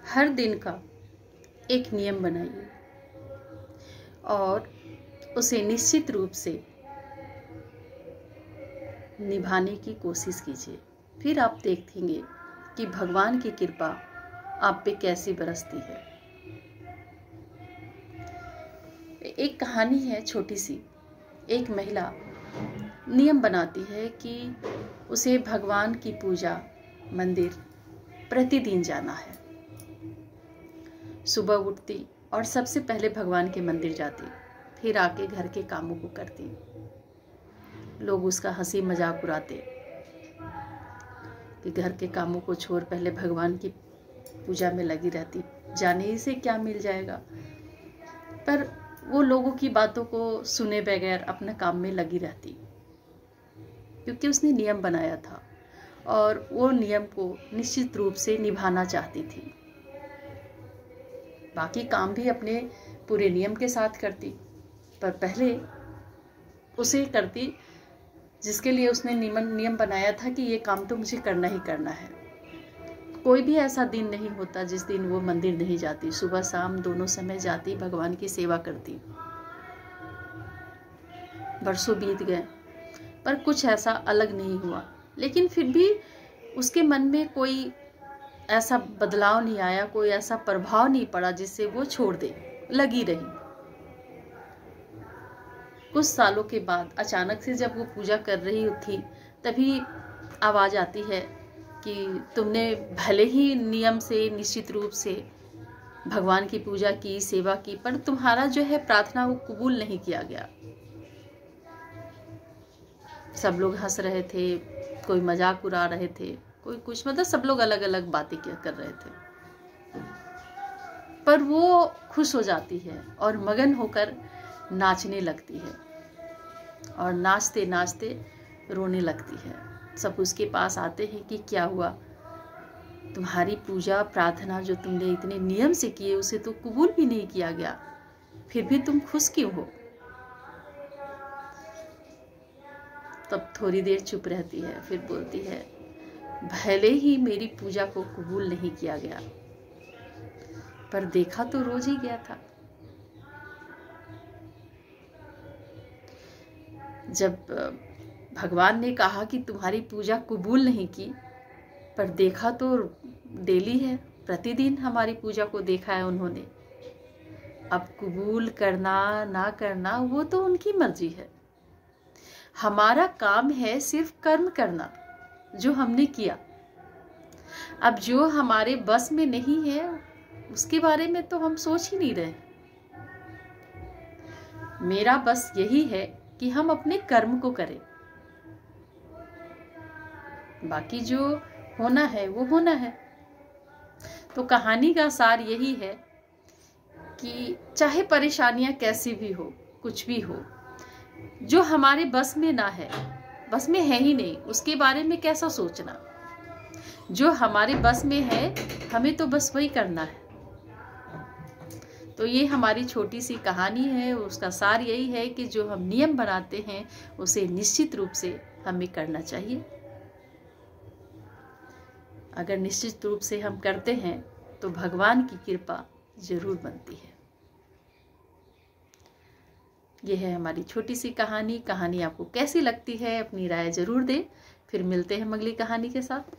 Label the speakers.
Speaker 1: हर दिन का एक नियम बनाइए और उसे निश्चित रूप से निभाने की कोशिश कीजिए। फिर आप देखेंगे कि भगवान की कृपा आप पे कैसी बरसती है। एक कहानी है छोटी सी। एक महिला नियम बनाती है कि उसे भगवान की पूजा मंदिर प्रतिदिन जाना है। सुबह उठती और सबसे पहले भगवान के मंदिर जाती, फिर आके घर के कामों को करती। लोग उसका हंसी मजाक उड़ाते कि घर के कामों को छोड़ पहले भगवान की पूजा में लगी रहती, जाने ही से क्या मिल जाएगा। पर वो लोगों की बातों को सुने बगैर अपने काम में लगी रहती, क्योंकि उसने नियम बनाया था और वो नियम को निश्चित रूप से निभाना चाहती थी। बाकी काम भी अपने पूरे नियम के साथ करती, पर पहले उसे करती जिसके लिए उसने नियम बनाया था कि ये काम तो मुझे करना ही करना है। कोई भी ऐसा दिन नहीं होता जिस दिन वो मंदिर नहीं जाती। सुबह शाम दोनों समय जाती, भगवान की सेवा करती। बरसों बीत गए पर कुछ ऐसा अलग नहीं हुआ, लेकिन फिर भी उसके मन में कोई ऐसा बदलाव नहीं आया, कोई ऐसा प्रभाव नहीं पड़ा जिससे वो छोड़ दे, लगी रही। कुछ सालों के बाद अचानक से जब वो पूजा कर रही थी, तभी आवाज आती है कि तुमने भले ही नियम से निश्चित रूप से भगवान की पूजा की, सेवा की, पर तुम्हारा जो है प्रार्थना वो कबूल नहीं किया गया। सब लोग हंस रहे थे, कोई मजाक उड़ा रहे थे, कोई कुछ, मतलब सब लोग अलग अलग बातें कर रहे थे। पर वो खुश हो जाती है और मगन होकर नाचने लगती है और नाचते नाचते रोने लगती है। सब उसके पास आते हैं कि क्या हुआ, तुम्हारी पूजा प्रार्थना जो तुमने इतने नियम से किए उसे तो कबूल भी नहीं किया गया, फिर भी तुम खुश क्यों हो। तब थोड़ी देर चुप रहती है, फिर बोलती है, भले ही मेरी पूजा को कबूल नहीं किया गया, पर देखा तो रोज ही गया था। जब भगवान ने कहा कि तुम्हारी पूजा कबूल नहीं की, पर देखा तो डेली है, प्रतिदिन हमारी पूजा को देखा है उन्होंने। अब कबूल करना ना करना वो तो उनकी मर्जी है। हमारा काम है सिर्फ कर्म करना जो हमने किया। अब जो हमारे बस में नहीं है उसके बारे में तो हम सोच ही नहीं रहे। मेरा बस यही है कि हम अपने कर्म को करें, बाकी जो होना है वो होना है। तो कहानी का सार यही है कि चाहे परेशानियां कैसी भी हो, कुछ भी हो, जो हमारे बस में ना है, बस में है ही नहीं, उसके बारे में कैसा सोचना। जो हमारे बस में है हमें तो बस वही करना है। तो ये हमारी छोटी सी कहानी है, उसका सार यही है कि जो हम नियम बनाते हैं उसे निश्चित रूप से हमें करना चाहिए। अगर निश्चित रूप से हम करते हैं तो भगवान की कृपा जरूर बनती है। यह है हमारी छोटी सी कहानी। कहानी आपको कैसी लगती है अपनी राय जरूर दें। फिर मिलते हैं अगली कहानी के साथ।